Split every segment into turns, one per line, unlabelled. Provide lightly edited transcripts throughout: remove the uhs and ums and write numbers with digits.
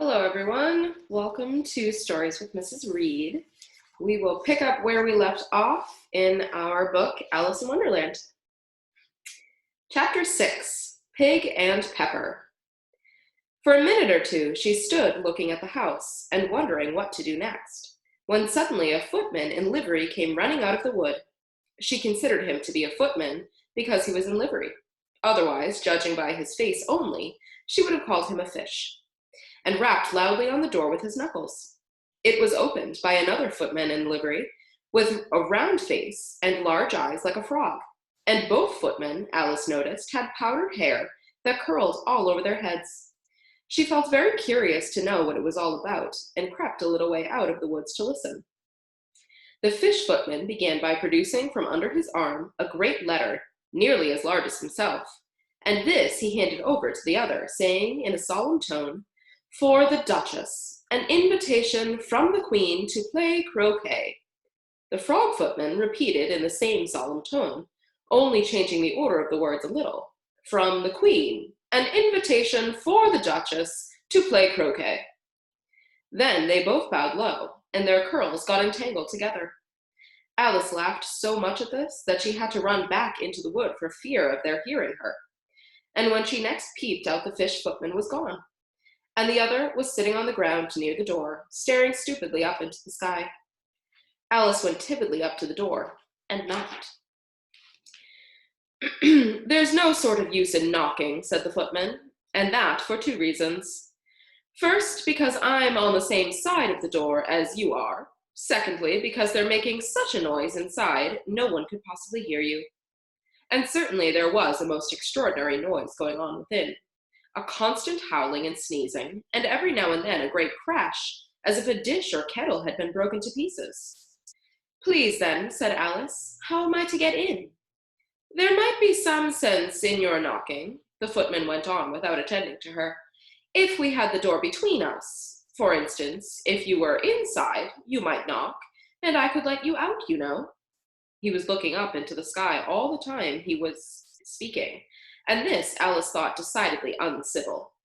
Hello, everyone. Welcome to Stories with Mrs. Reed. We will pick up where we left off in our book, Alice in Wonderland. Chapter 6, Pig and Pepper. For a minute or two, she stood looking at the house and wondering what to do next, when suddenly a footman in livery came running out of the wood. She considered him to be a footman because he was in livery. Otherwise, judging by his face only, she would have called him a fish, and rapped loudly on the door with his knuckles. It was opened by another footman in livery, with a round face and large eyes like a frog, and both footmen, Alice noticed, had powdered hair that curled all over their heads. She felt very curious to know what it was all about, and crept a little way out of the woods to listen. The fish footman began by producing from under his arm a great letter, nearly as large as himself, and this he handed over to the other, saying in a solemn tone, "For the Duchess, an invitation from the Queen to play croquet." The frog footman repeated in the same solemn tone, only changing the order of the words a little. "From the Queen, an invitation for the Duchess to play croquet." Then they both bowed low, and their curls got entangled together. Alice laughed so much at this that she had to run back into the wood for fear of their hearing her. And when she next peeped out, the fish footman was gone, and the other was sitting on the ground near the door, staring stupidly up into the sky. Alice went timidly up to the door and knocked. "There's no sort of use in knocking," said the footman, "and that for two reasons. First, because I'm on the same side of the door as you are. Secondly, because they're making such a noise inside, no one could possibly hear you." And certainly there was a most extraordinary noise going on within. A constant howling and sneezing, and every now and then a great crash, as if a dish or kettle had been broken to pieces. "Please, then," said Alice, "how am I to get in?" "There might be some sense in your knocking," the footman went on without attending to her, "if we had the door between us. For instance, if you were inside, you might knock, and I could let you out, you know." He was looking up into the sky all the time he was speaking, and this Alice thought decidedly uncivil.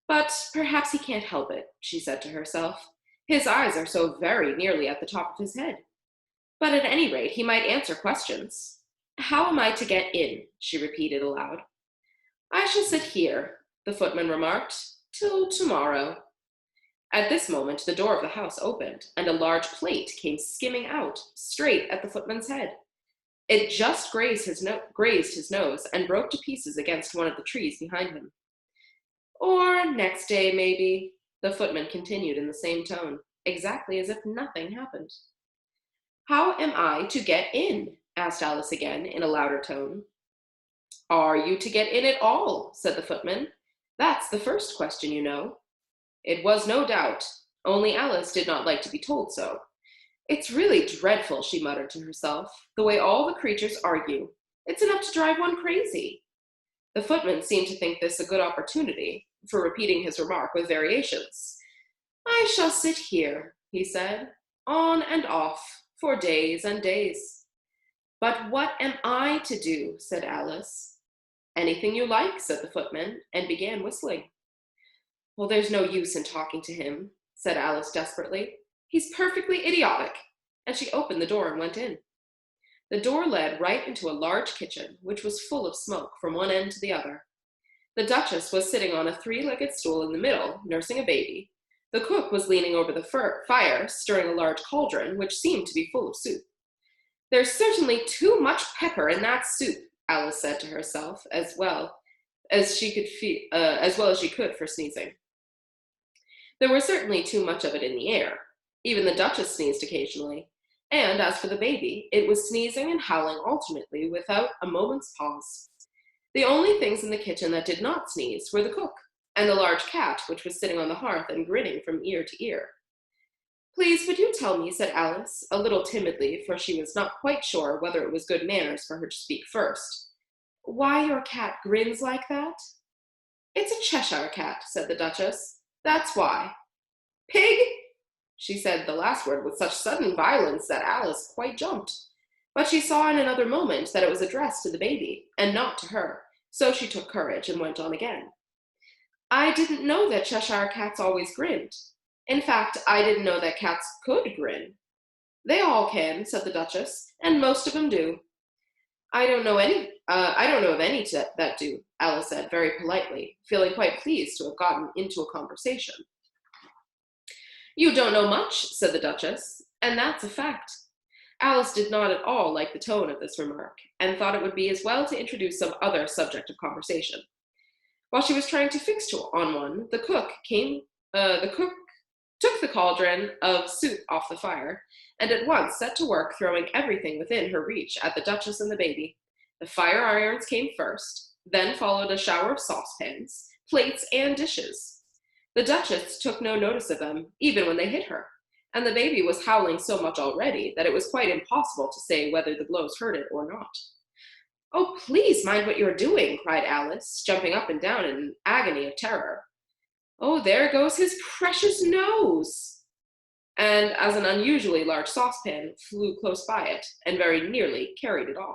"But perhaps he can't help it," she said to herself. "His eyes are so very nearly at the top of his head. But at any rate, he might answer questions. How am I to get in?" she repeated aloud. "I shall sit here," the footman remarked, "till tomorrow." At this moment, the door of the house opened, and a large plate came skimming out, straight at the footman's head. It just grazed his nose and broke to pieces against one of the trees behind him. "Or next day, maybe," the footman continued in the same tone, exactly as if nothing happened. "How am I to get in?" asked Alice again, in a louder tone. "Are you to get in at all?" said the footman. "That's the first question, you know." It was no doubt, only Alice did not like to be told so. "It's really dreadful," she muttered to herself, "the way all the creatures argue. It's enough to drive one crazy." The footman seemed to think this a good opportunity for repeating his remark with variations. "I shall sit here," he said, "on and off, for days and days." "But what am I to do?" said Alice. "Anything you like," said the footman, and began whistling. "Well, there's no use in talking to him," said Alice desperately. "He's perfectly idiotic." And she opened the door and went in. The door led right into a large kitchen, which was full of smoke from one end to the other. The Duchess was sitting on a three-legged stool in the middle, nursing a baby. The cook was leaning over the fire, stirring a large cauldron, which seemed to be full of soup. "There's certainly too much pepper in that soup," Alice said to herself, as well as she could for sneezing. There was certainly too much of it in the air. Even the Duchess sneezed occasionally, and as for the baby, it was sneezing and howling alternately without a moment's pause. The only things in the kitchen that did not sneeze were the cook and the large cat, which was sitting on the hearth and grinning from ear to ear. "Please, would you tell me," said Alice, a little timidly, for she was not quite sure whether it was good manners for her to speak first, "why your cat grins like that?" "It's a Cheshire cat," said the Duchess. "That's why." "Pig!" She said the last word with such sudden violence that Alice quite jumped. But she saw in another moment that it was addressed to the baby, and not to her, so she took courage and went on again. I didn't know that Cheshire cats always grinned. In fact, I didn't know that cats could grin. They all can, said the Duchess, and most of them do. I don't know of any that do, Alice said very politely, feeling quite pleased to have gotten into a conversation. You don't know much, said the Duchess, and that's a fact. Alice did not at all like the tone of this remark, and thought it would be as well to introduce some other subject of conversation. While she was trying to on one, the cook took the cauldron of soup off the fire, and at once set to work throwing everything within her reach at the Duchess and the baby. The fire irons came first, then followed a shower of saucepans, plates, and dishes. The Duchess took no notice of them, even when they hit her, and the baby was howling so much already that it was quite impossible to say whether the blows hurt it or not. Oh, please mind what you're doing, cried Alice, jumping up and down in an agony of terror. Oh, there goes his precious nose! And as an unusually large saucepan flew close by it, and very nearly carried it off.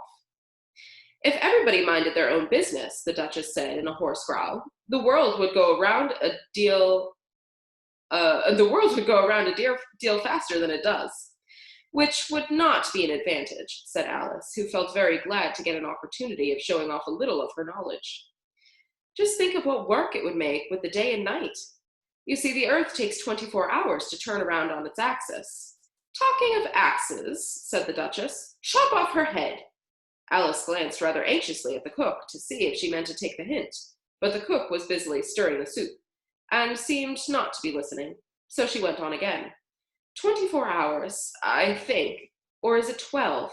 If everybody minded their own business, the Duchess said in a hoarse growl, the world would go around a deal faster than it does. Which would not be an advantage, said Alice, who felt very glad to get an opportunity of showing off a little of her knowledge. Just think of what work it would make with the day and night. You see, the earth takes 24 hours to turn around on its axis. Talking of axes, said the Duchess, chop off her head. Alice glanced rather anxiously at the cook to see if she meant to take the hint, but the cook was busily stirring the soup, and seemed not to be listening, so she went on again. 24 hours, I think, or is it 12?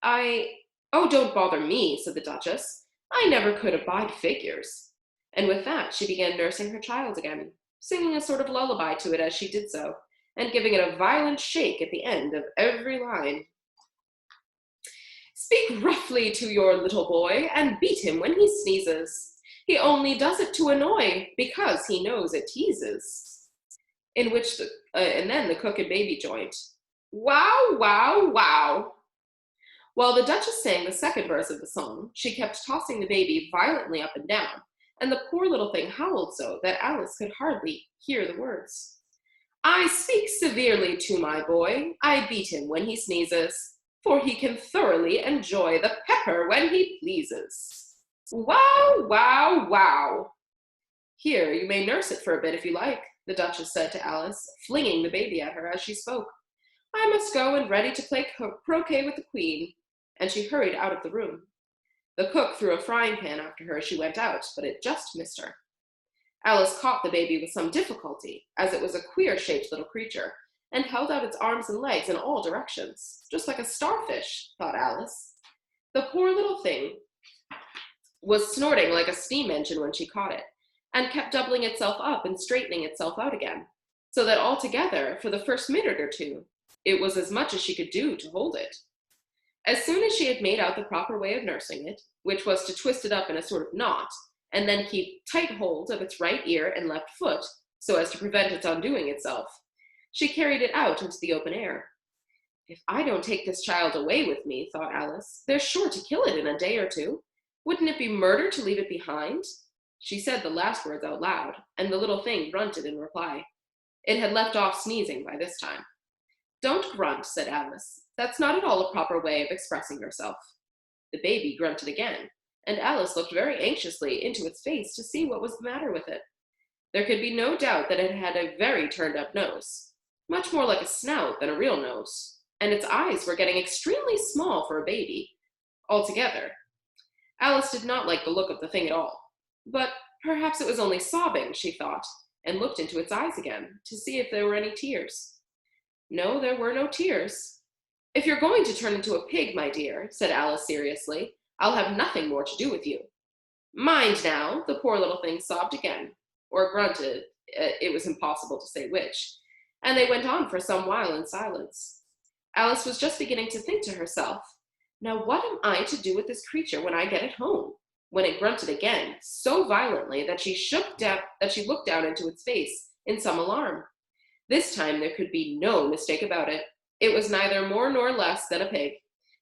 Oh, don't bother me, said the Duchess. I never could abide figures. And with that, she began nursing her child again, singing a sort of lullaby to it as she did so, and giving it a violent shake at the end of every line. Speak roughly to your little boy, and beat him when he sneezes. He only does it to annoy, because he knows it teases. And then the cook and baby joined. Wow, wow, wow. While the Duchess sang the second verse of the song, she kept tossing the baby violently up and down, and the poor little thing howled so that Alice could hardly hear the words. I speak severely to my boy, I beat him when he sneezes, for he can thoroughly enjoy the pepper when he pleases. Wow, wow, wow. Here, you may nurse it for a bit if you like, the Duchess said to Alice, flinging the baby at her as she spoke. I must go and ready to play croquet with the Queen, and she hurried out of the room. The cook threw a frying pan after her as she went out, but it just missed her. Alice caught the baby with some difficulty, as it was a queer-shaped little creature, and held out its arms and legs in all directions, just like a starfish, thought Alice. The poor little thing was snorting like a steam engine when she caught it, and kept doubling itself up and straightening itself out again, so that altogether, for the first minute or two, it was as much as she could do to hold it. As soon as she had made out the proper way of nursing it, which was to twist it up in a sort of knot, and then keep tight hold of its right ear and left foot, so as to prevent its undoing itself, she carried it out into the open air. If I don't take this child away with me, thought Alice, they're sure to kill it in a day or two. Wouldn't it be murder to leave it behind? She said the last words out loud, and the little thing grunted in reply. It had left off sneezing by this time. Don't grunt, said Alice. That's not at all a proper way of expressing yourself. The baby grunted again, and Alice looked very anxiously into its face to see what was the matter with it. There could be no doubt that it had a very turned-up nose, much more like a snout than a real nose, and its eyes were getting extremely small for a baby, altogether. Alice did not like the look of the thing at all, but perhaps it was only sobbing, she thought, and looked into its eyes again to see if there were any tears. No, there were no tears. If you're going to turn into a pig, my dear, said Alice seriously, I'll have nothing more to do with you. Mind now, the poor little thing sobbed again, or grunted, it was impossible to say which, and they went on for some while in silence. Alice was just beginning to think to herself, now what am I to do with this creature when I get it home? When it grunted again, so violently that she looked down into its face in some alarm. This time there could be no mistake about it. It was neither more nor less than a pig,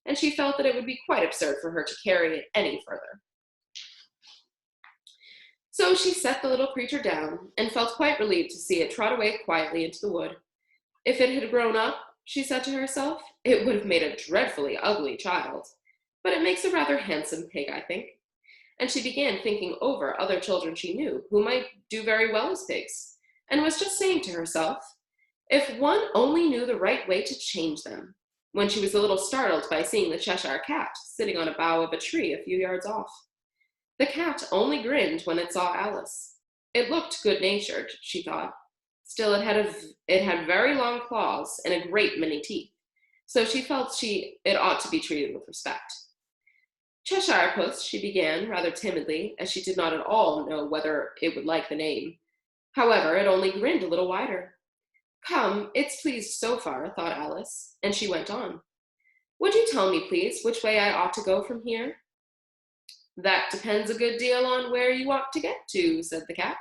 and she felt that it would be quite absurd for her to carry it any further. So she set the little creature down and felt quite relieved to see it trot away quietly into the wood. If it had grown up, she said to herself, it would have made a dreadfully ugly child. But it makes a rather handsome pig, I think. And she began thinking over other children she knew who might do very well as pigs, and was just saying to herself, if one only knew the right way to change them, when she was a little startled by seeing the Cheshire Cat sitting on a bough of a tree a few yards off. The cat only grinned when it saw Alice. It looked good-natured, she thought. Still, it had very long claws and a great many teeth, so she felt it ought to be treated with respect. Cheshire Puss, she began, rather timidly, as she did not at all know whether it would like the name. However, it only grinned a little wider. Come, it's pleased so far, thought Alice, and she went on. Would you tell me, please, which way I ought to go from here? That depends a good deal on where you want to get to, said the cat.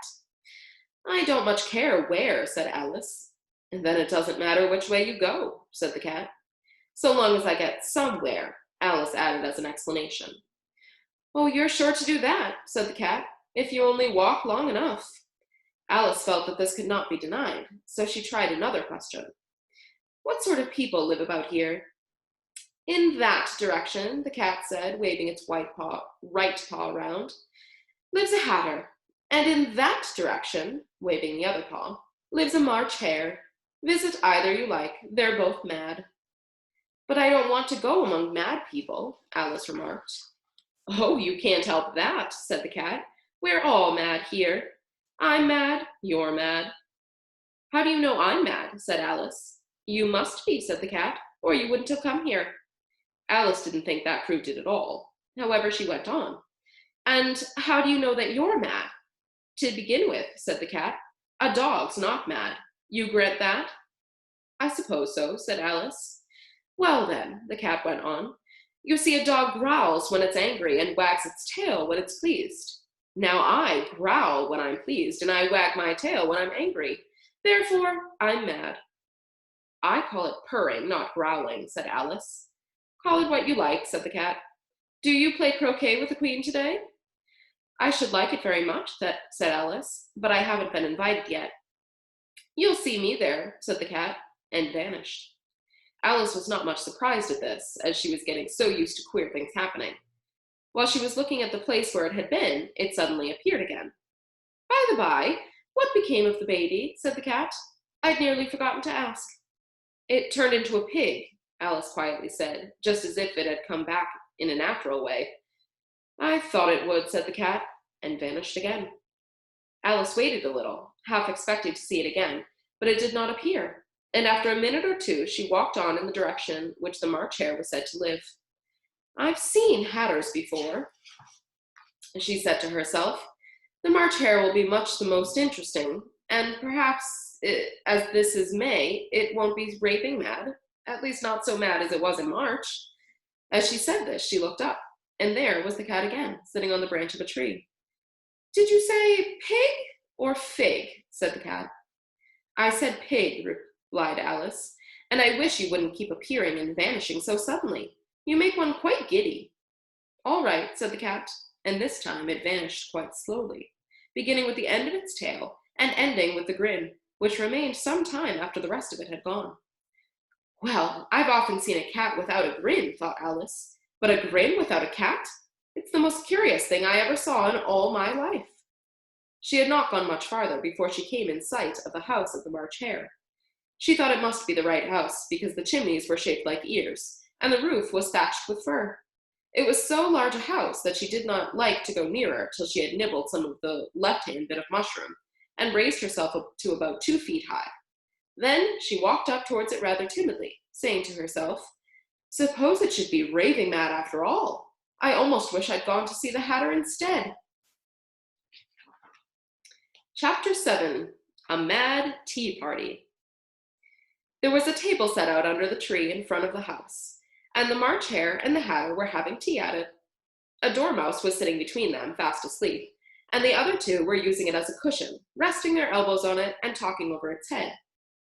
I don't much care where, said Alice. And then it doesn't matter which way you go, said the cat. So long as I get somewhere, Alice added as an explanation. Oh, you're sure to do that, said the cat, if you only walk long enough. Alice felt that this could not be denied, so she tried another question. What sort of people live about here? In that direction, the cat said, waving its right paw round, lives a hatter, and in that direction, waving the other paw, lives a March hare. Visit either you like, they're both mad. But I don't want to go among mad people, Alice remarked. Oh, you can't help that, said the cat. We're all mad here. I'm mad, you're mad. How do you know I'm mad, said Alice. You must be, said the cat, or you wouldn't have come here. Alice didn't think that proved it at all. However, she went on. And how do you know that you're mad? To begin with, said the cat, a dog's not mad. You grant that? I suppose so, said Alice. Well then, the cat went on, you see a dog growls when it's angry and wags its tail when it's pleased. Now I growl when I'm pleased and I wag my tail when I'm angry. Therefore, I'm mad. I call it purring, not growling, said Alice. Call it what you like, said the cat. Do you play croquet with the Queen today? I should like it very much, said Alice, but I haven't been invited yet. You'll see me there, said the cat, and vanished. Alice was not much surprised at this, as she was getting so used to queer things happening. While she was looking at the place where it had been, it suddenly appeared again. By the by, what became of the baby? Said the cat. I'd nearly forgotten to ask. It turned into a pig, Alice quietly said, just as if it had come back in a natural way. I thought it would, said the cat, and vanished again. Alice waited a little, half expecting to see it again, but it did not appear, and after a minute or two she walked on in the direction which the March hare was said to live. I've seen hatters before, she said to herself. The March hare will be much the most interesting, and perhaps, as this is May, it won't be raving mad, at least not so mad as it was in March. As she said this, she looked up, and there was the cat again, sitting on the branch of a tree. Did you say pig or fig? Said the cat. I said pig, replied Alice, and I wish you wouldn't keep appearing and vanishing so suddenly. You make one quite giddy. All right, said the cat, and this time it vanished quite slowly, beginning with the end of its tail and ending with the grin, which remained some time after the rest of it had gone. Well, I've often seen a cat without a grin, thought Alice, but a grin without a cat? It's the most curious thing I ever saw in all my life. She had not gone much farther before she came in sight of the house of the March hare. She thought it must be the right house, because the chimneys were shaped like ears, and the roof was thatched with fur. It was so large a house that she did not like to go nearer till she had nibbled some of the left-hand bit of mushroom, and raised herself up to about 2 feet high. Then she walked up towards it rather timidly, saying to herself, Suppose it should be raving mad after all. I almost wish I'd gone to see the hatter instead. Chapter 7. A Mad Tea Party. There was a table set out under the tree in front of the house, and the March hare and the hatter were having tea at it. A dormouse was sitting between them, fast asleep, and the other two were using it as a cushion, resting their elbows on it and talking over its head.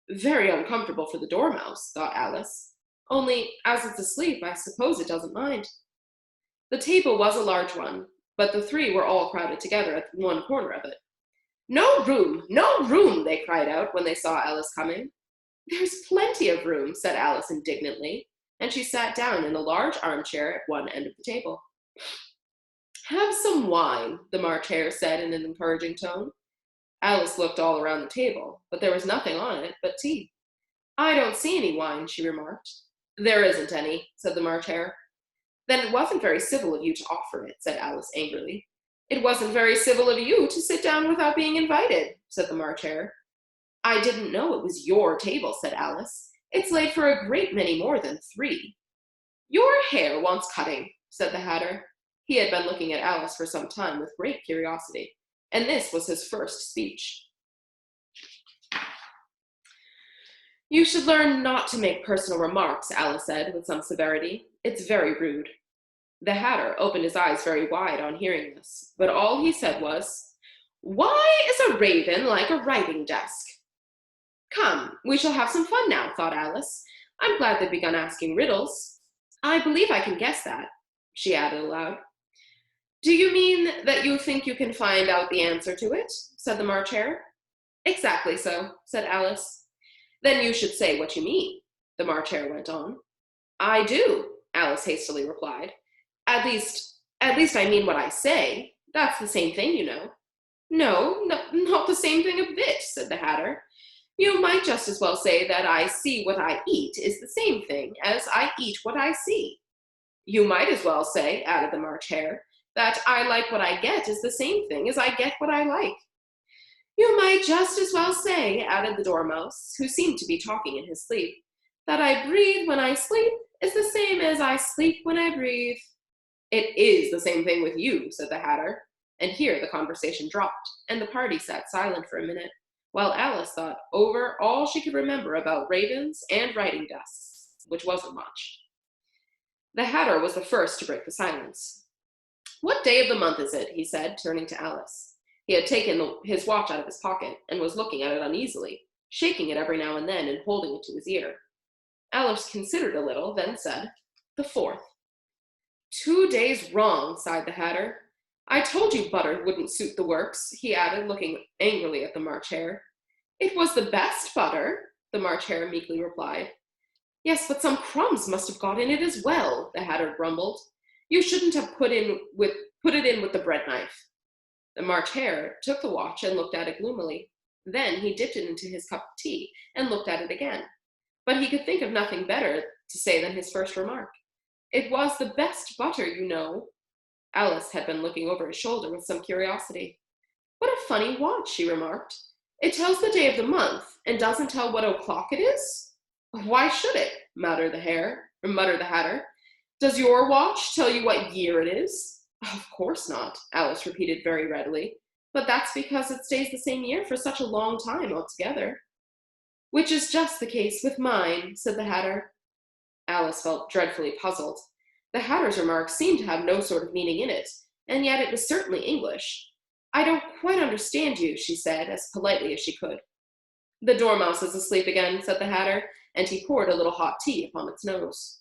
Very uncomfortable for the dormouse, thought Alice. Only, as it's asleep, I suppose it doesn't mind. The table was a large one, but the three were all crowded together at one corner of it. No room, no room, they cried out when they saw Alice coming. There's plenty of room, said Alice indignantly, and she sat down in a large armchair at one end of the table. Have some wine, the March Hare said in an encouraging tone. Alice looked all around the table, but there was nothing on it but tea. I don't see any wine, she remarked. There isn't any, said the March Hare. Then it wasn't very civil of you to offer it, said Alice angrily. It wasn't very civil of you to sit down without being invited, said the March Hare. I didn't know it was your table, said Alice. It's laid for a great many more than 3. Your hair wants cutting, said the Hatter. He had been looking at Alice for some time with great curiosity, and this was his first speech. You should learn not to make personal remarks, Alice said with some severity. It's very rude. The Hatter opened his eyes very wide on hearing this, but all he said was, Why is a raven like a writing desk? Come, we shall have some fun now, thought Alice. I'm glad they've begun asking riddles. I believe I can guess that, she added aloud. Do you mean that you think you can find out the answer to it? Said the March Hare. Exactly so, said Alice. Then you should say what you mean, the March Hare went on. I do, Alice hastily replied. At least I mean what I say. That's the same thing, you know. No, not the same thing a bit, said the Hatter. You might just as well say that I see what I eat is the same thing as I eat what I see. You might as well say, added the March Hare, that I like what I get is the same thing as I get what I like. You might just as well say, added the Dormouse, who seemed to be talking in his sleep, that I breathe when I sleep is the same as I sleep when I breathe. It is the same thing with you, said the Hatter, and here the conversation dropped, and the party sat silent for a minute, while Alice thought over all she could remember about ravens and writing desks, which wasn't much. The Hatter was the first to break the silence. What day of the month is it? He said, turning to Alice. He had taken his watch out of his pocket and was looking at it uneasily, shaking it every now and then and holding it to his ear. Alice considered a little, then said, The 4th. 2 days wrong, sighed the Hatter. I told you butter wouldn't suit the works, he added, looking angrily at the March Hare. It was the best butter, the March Hare meekly replied. Yes, but some crumbs must have got in it as well, the Hatter grumbled. You shouldn't have put it in with the bread knife. The March Hare took the watch and looked at it gloomily. Then he dipped it into his cup of tea and looked at it again. But he could think of nothing better to say than his first remark. It was the best butter, you know. Alice had been looking over his shoulder with some curiosity. What a funny watch, she remarked. It tells the day of the month and doesn't tell what o'clock it is? Why should it? Muttered the Hatter. Does your watch tell you what year it is? Of course not, Alice repeated very readily. But that's because it stays the same year for such a long time altogether. Which is just the case with mine, said the Hatter. Alice felt dreadfully puzzled. The Hatter's remark seemed to have no sort of meaning in it, and yet it was certainly English. I don't quite understand you, she said, as politely as she could. The Dormouse is asleep again, said the Hatter, and he poured a little hot tea upon its nose.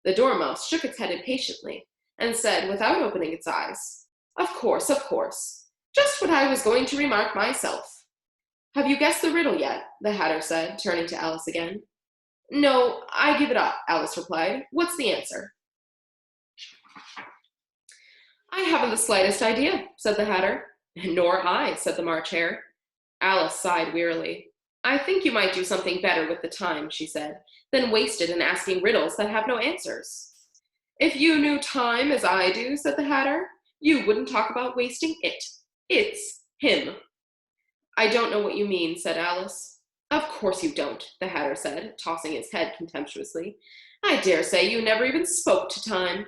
The Dormouse shook its head impatiently, and said, without opening its eyes, Of course. Just what I was going to remark myself. Have you guessed the riddle yet? The Hatter said, turning to Alice again. No, I give it up, Alice replied. What's the answer? I haven't the slightest idea, said the Hatter. Nor I, said the March Hare. Alice sighed wearily. I think you might do something better with the time, she said, than waste it in asking riddles that have no answers. If you knew time as I do, said the Hatter, you wouldn't talk about wasting it. It's him. I don't know what you mean, said Alice. Of course you don't, the Hatter said, tossing his head contemptuously. I dare say you never even spoke to time.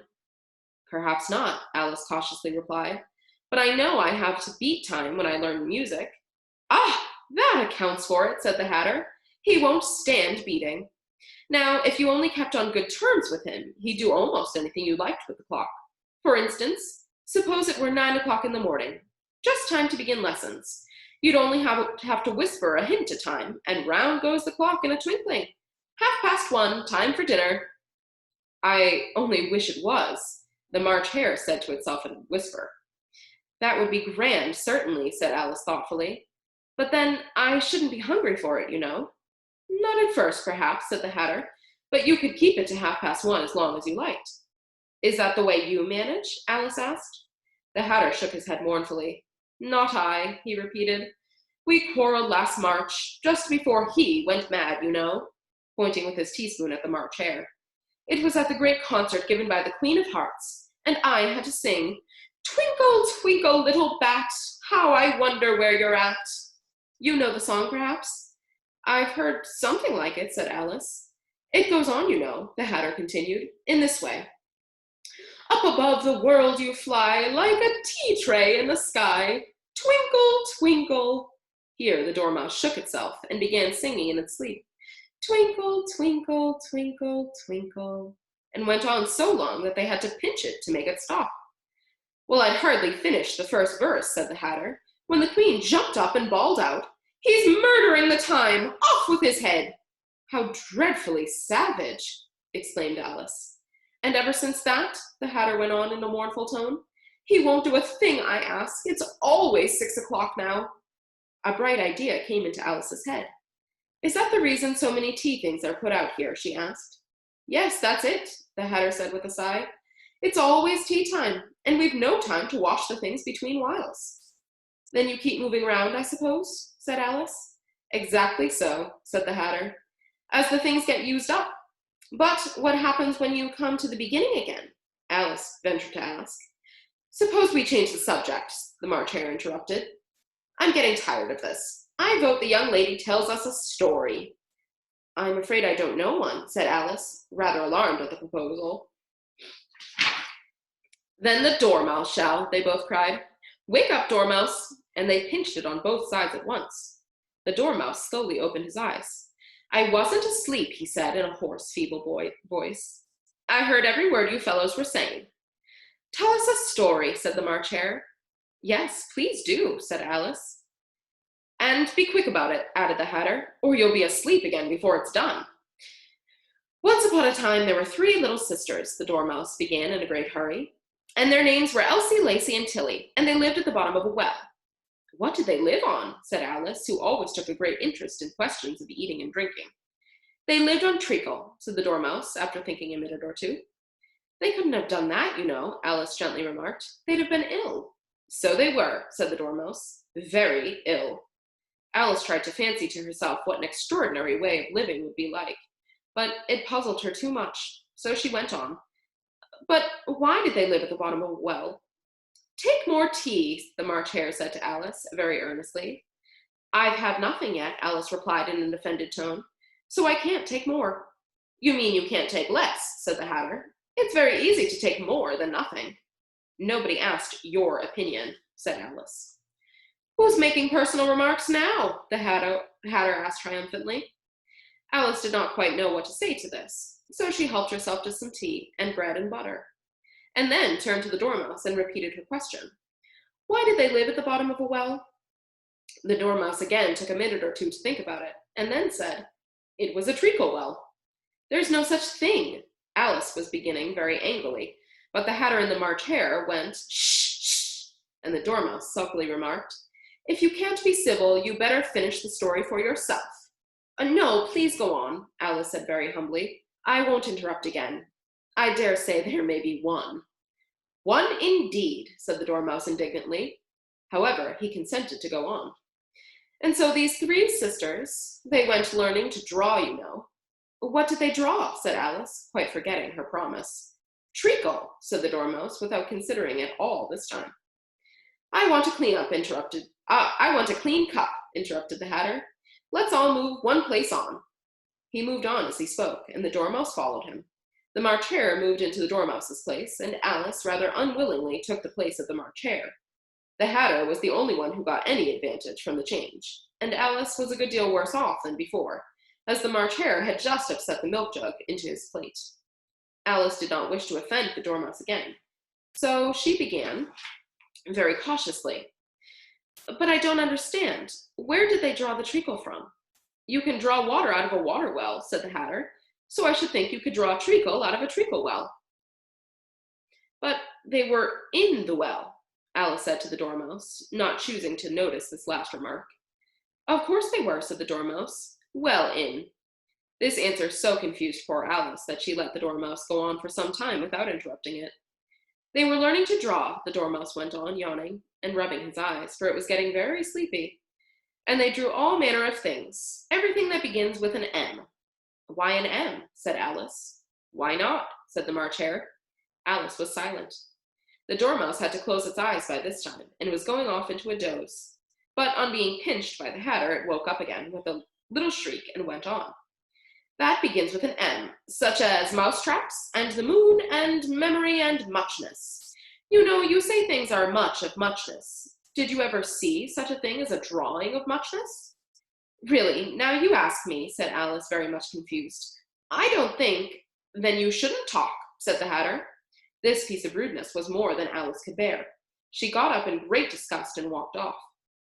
Perhaps not, Alice cautiously replied. But I know I have to beat time when I learn music. Ah, that accounts for it, said the Hatter. He won't stand beating. Now, if you only kept on good terms with him, he'd do almost anything you liked with the clock. For instance, suppose it were 9 o'clock in the morning, just time to begin lessons. You'd only have to whisper a hint at time, and round goes the clock in a twinkling. 1:30, time for dinner. I only wish it was, the March Hare said to itself in a whisper. That would be grand, certainly, said Alice thoughtfully. But then I shouldn't be hungry for it, you know. Not at first, perhaps, said the Hatter, but you could keep it to 1:30 as long as you liked. Is that the way you manage? Alice asked. The Hatter shook his head mournfully. Not I, he repeated. We quarreled last March, just before he went mad, you know, pointing with his teaspoon at the March hare. It was at the great concert given by the Queen of Hearts, and I had to sing, Twinkle, twinkle, little bat, how I wonder where you're at. You know the song, perhaps? I've heard something like it, said Alice. It goes on, you know, the Hatter continued, in this way. Up above the world you fly, like a tea tray in the sky. Twinkle, twinkle. Here the Dormouse shook itself and began singing in its sleep. Twinkle, twinkle, twinkle, twinkle, and went on so long that they had to pinch it to make it stop. Well, I'd hardly finished the first verse, said the Hatter, when the Queen jumped up and bawled out, He's murdering the time! Off with his head! How dreadfully savage! Exclaimed Alice. And ever since that, the Hatter went on in a mournful tone, he won't do a thing I ask. It's always 6:00 now. A bright idea came into Alice's head. Is that the reason so many tea things are put out here? She asked. Yes, that's it, the Hatter said with a sigh. It's always tea time, and we've no time to wash the things between whiles. Then you keep moving round, I suppose, said Alice. Exactly so, said the Hatter, as the things get used up. But what happens when you come to the beginning again? Alice ventured to ask. Suppose we change the subject, the March Hare interrupted. I'm getting tired of this. I vote the young lady tells us a story. I'm afraid I don't know one, said Alice, rather alarmed at the proposal. Then the Dormouse shall, they both cried. Wake up, Dormouse! And they pinched it on both sides at once. The Dormouse slowly opened his eyes. I wasn't asleep, he said in a hoarse, feeble voice. I heard every word you fellows were saying. Tell us a story, said the March Hare. Yes, please do, said Alice. And be quick about it, added the Hatter, or you'll be asleep again before it's done. Once upon a time there were 3 little sisters, the Dormouse began in a great hurry, and their names were Elsie, Lacie, and Tilly, and they lived at the bottom of a well. What did they live on? Said Alice, who always took a great interest in questions of eating and drinking. They lived on treacle, said the Dormouse, after thinking a minute or two. They couldn't have done that, you know, Alice gently remarked. They'd have been ill. So they were, said the Dormouse, very ill. Alice tried to fancy to herself what an extraordinary way of living would be like, but it puzzled her too much, so she went on. But why did they live at the bottom of a well? Take more tea, the March Hare said to Alice, very earnestly. I've had nothing yet, Alice replied in an offended tone, so I can't take more. You mean you can't take less, said the Hatter. It's very easy to take more than nothing. Nobody asked your opinion, said Alice. Who's making personal remarks now? The Hatter asked triumphantly. Alice did not quite know what to say to this, so she helped herself to some tea and bread and butter, and then turned to the Dormouse and repeated her question. Why did they live at the bottom of a well? The Dormouse again took a minute or two to think about it, and then said, It was a treacle well. There's no such thing, Alice was beginning very angrily, but the Hatter and the March Hare went, Shh, shh, and the Dormouse sulkily remarked, If you can't be civil, you better finish the story for yourself. No, please go on, Alice said very humbly. I won't interrupt again. I dare say there may be one. One indeed, said the Dormouse indignantly. However, he consented to go on. And so these 3 sisters, they went learning to draw, you know. What did they draw? Said Alice, quite forgetting her promise. Treacle, said the Dormouse, without considering it all this time. I want a clean cup, interrupted the Hatter. Let's all move one place on. He moved on as he spoke, and the Dormouse followed him. The March Hare moved into the Dormouse's place, and Alice rather unwillingly took the place of the March Hare. The Hatter was the only one who got any advantage from the change, and Alice was a good deal worse off than before, as the March Hare had just upset the milk jug into his plate. Alice did not wish to offend the Dormouse again, so she began, very cautiously. But I don't understand. Where did they draw the treacle from? You can draw water out of a water well, said the Hatter, so I should think you could draw a treacle out of a treacle well. But they were in the well. Alice said to the Dormouse, not choosing to notice this last remark. Of course they were, said the Dormouse. Well in. This answer so confused poor Alice that she let the Dormouse go on for some time without interrupting it. They were learning to draw, the Dormouse went on, yawning and rubbing his eyes, for it was getting very sleepy. And they drew all manner of things, everything that begins with an M. Why an M? Said Alice. Why not? Said the March Hare. Alice was silent. The Dormouse had to close its eyes by this time, and was going off into a doze. But on being pinched by the Hatter, it woke up again with a little shriek and went on. That begins with an M, such as mousetraps, and the moon, and memory, and muchness. You know, you say things are much of muchness. Did you ever see such a thing as a drawing of muchness? Really, now you ask me, said Alice, very much confused. I don't think. Then you shouldn't talk, said the Hatter. This piece of rudeness was more than Alice could bear. She got up in great disgust and walked off.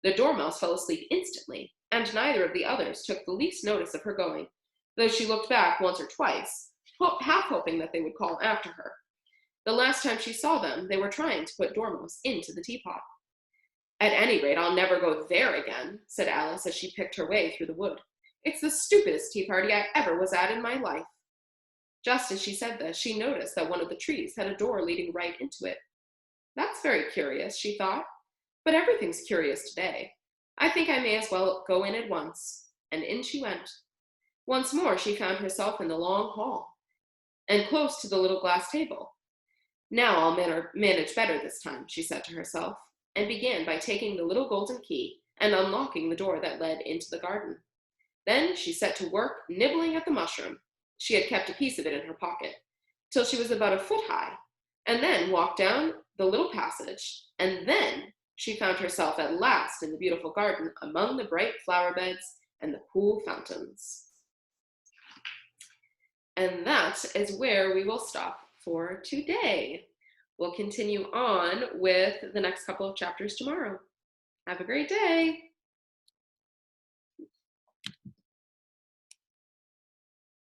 The Dormouse fell asleep instantly, and neither of the others took the least notice of her going, though she looked back once or twice, half hoping that they would call after her. The last time she saw them, they were trying to put Dormouse into the teapot. At any rate, I'll never go there again, said Alice as she picked her way through the wood. It's the stupidest tea party I ever was at in my life. Just as she said this, she noticed that one of the trees had a door leading right into it. That's very curious, she thought, but everything's curious today. I think I may as well go in at once. And in she went. Once more she found herself in the long hall, and close to the little glass table. Now I'll manage better this time, she said to herself, and began by taking the little golden key and unlocking the door that led into the garden. Then she set to work nibbling at the mushroom. She had kept a piece of it in her pocket, till she was about a foot high, and then walked down the little passage, and then she found herself at last in the beautiful garden among the bright flower beds and the cool fountains. And that is where we will stop for today. We'll continue on with the next couple of chapters tomorrow. Have a great day.